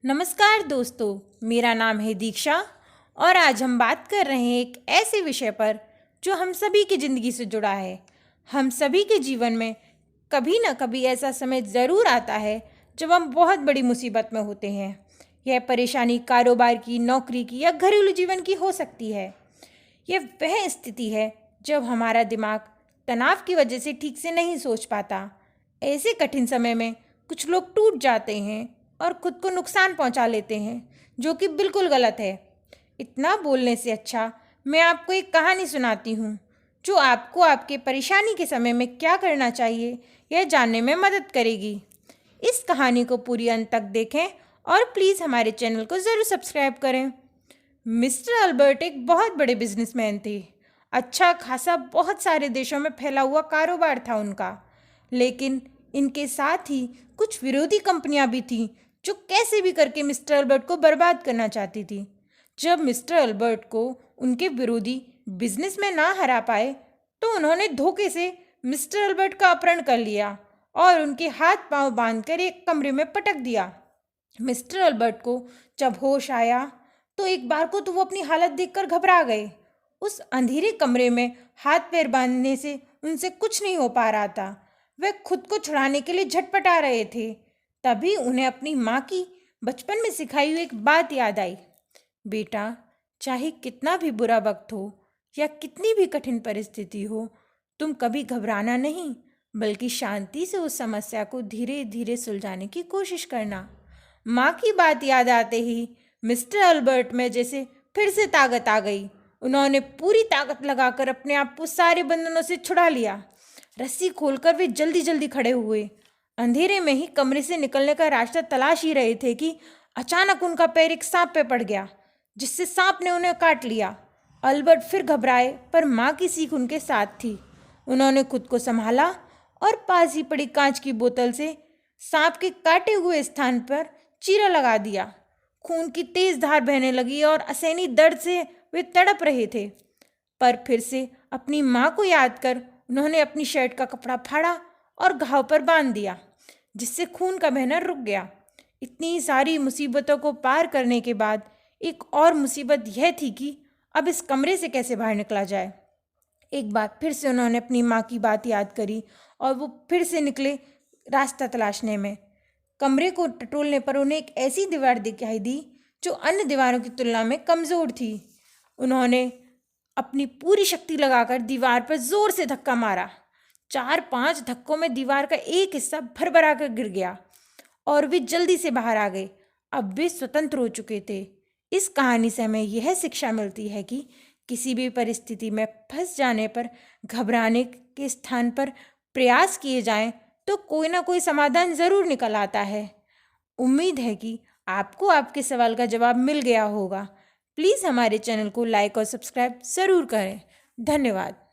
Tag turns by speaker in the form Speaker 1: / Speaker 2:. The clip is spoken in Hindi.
Speaker 1: नमस्कार दोस्तों, मेरा नाम है दीक्षा और आज हम बात कर रहे हैं एक ऐसे विषय पर जो हम सभी की ज़िंदगी से जुड़ा है। हम सभी के जीवन में कभी ना कभी ऐसा समय ज़रूर आता है जब हम बहुत बड़ी मुसीबत में होते हैं। यह परेशानी कारोबार की, नौकरी की या घरेलू जीवन की हो सकती है। यह वह स्थिति है जब हमारा दिमाग तनाव की वजह से ठीक से नहीं सोच पाता। ऐसे कठिन समय में कुछ लोग टूट जाते हैं और खुद को नुकसान पहुंचा लेते हैं, जो कि बिल्कुल गलत है। इतना बोलने से अच्छा मैं आपको एक कहानी सुनाती हूँ जो आपको आपके परेशानी के समय में क्या करना चाहिए यह जानने में मदद करेगी। इस कहानी को पूरी अंत तक देखें और प्लीज़ हमारे चैनल को ज़रूर सब्सक्राइब करें। मिस्टर अल्बर्ट एक बहुत बड़े बिजनेसमैन थे। अच्छा खासा बहुत सारे देशों में फैला हुआ कारोबार था उनका, लेकिन इनके साथ ही कुछ विरोधी कंपनियां भी थीं जो कैसे भी करके मिस्टर अल्बर्ट को बर्बाद करना चाहती थी। जब मिस्टर अल्बर्ट को उनके विरोधी बिजनेस में ना हरा पाए तो उन्होंने धोखे से मिस्टर अल्बर्ट का अपहरण कर लिया और उनके हाथ पांव बांधकर एक कमरे में पटक दिया। मिस्टर अल्बर्ट को जब होश आया तो एक बार को तो वो अपनी हालत देखकर घबरा गए। उस अंधेरे कमरे में हाथ पैर बांधने से उनसे कुछ नहीं हो पा रहा था। वे खुद को छुड़ाने के लिए झटपटा रहे थे। तभी उन्हें अपनी माँ की बचपन में सिखाई हुई एक बात याद आई। बेटा, चाहे कितना भी बुरा वक्त हो या कितनी भी कठिन परिस्थिति हो, तुम कभी घबराना नहीं, बल्कि शांति से उस समस्या को धीरे धीरे सुलझाने की कोशिश करना। माँ की बात याद आते ही मिस्टर अल्बर्ट में जैसे फिर से ताकत आ गई। उन्होंने पूरी ताकत लगाकर अपने आप को सारे बंधनों से छुड़ा लिया। रस्सी खोलकर वे जल्दी जल्दी खड़े हुए। अंधेरे में ही कमरे से निकलने का रास्ता तलाश ही रहे थे कि अचानक उनका पैर एक सांप पे पड़ गया, जिससे सांप ने उन्हें काट लिया। अल्बर्ट फिर घबराए, पर माँ की सीख उनके साथ थी। उन्होंने खुद को संभाला और पास ही पड़ी कांच की बोतल से सांप के काटे हुए स्थान पर चीरा लगा दिया। खून की तेज धार बहने लगी और असहनीय दर्द से वे तड़प रहे थे। पर फिर से अपनी माँ को याद कर उन्होंने अपनी शर्ट का कपड़ा फाड़ा और घाव पर बांध दिया, जिससे खून का बहना रुक गया। इतनी सारी मुसीबतों को पार करने के बाद एक और मुसीबत यह थी कि अब इस कमरे से कैसे बाहर निकला जाए। एक बार फिर से उन्होंने अपनी माँ की बात याद करी और वो फिर से निकले रास्ता तलाशने में। कमरे को टटोलने पर उन्हें एक ऐसी दीवार दिखाई दी जो अन्य दीवारों की तुलना में कमज़ोर थी। उन्होंने अपनी पूरी शक्ति लगाकर दीवार पर जोर से धक्का मारा। 4-5 धक्कों में दीवार का एक हिस्सा भरभरा कर गिर गया और वे जल्दी से बाहर आ गए। अब वे स्वतंत्र हो चुके थे। इस कहानी से हमें यह शिक्षा मिलती है कि किसी भी परिस्थिति में फंस जाने पर घबराने के स्थान पर प्रयास किए जाएं तो कोई ना कोई समाधान ज़रूर निकल आता है। उम्मीद है कि आपको आपके सवाल का जवाब मिल गया होगा। प्लीज़ हमारे चैनल को लाइक और सब्सक्राइब ज़रूर करें। धन्यवाद।